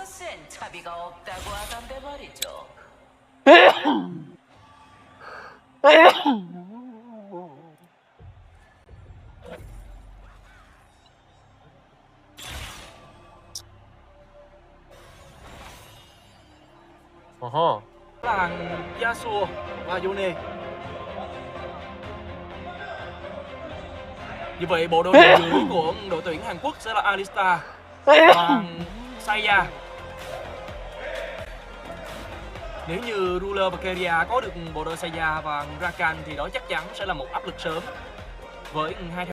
센 차비가 없다고 하던데 말이죠. Là Yasuo và Yone. Như vậy bộ đôi bên dưới của đội tuyển Hàn Quốc sẽ là Alistar và Saya. Nếu như Ruler và Keria có được bộ đôi Saya và Rakan thì đó chắc chắn sẽ là một áp lực sớm với hai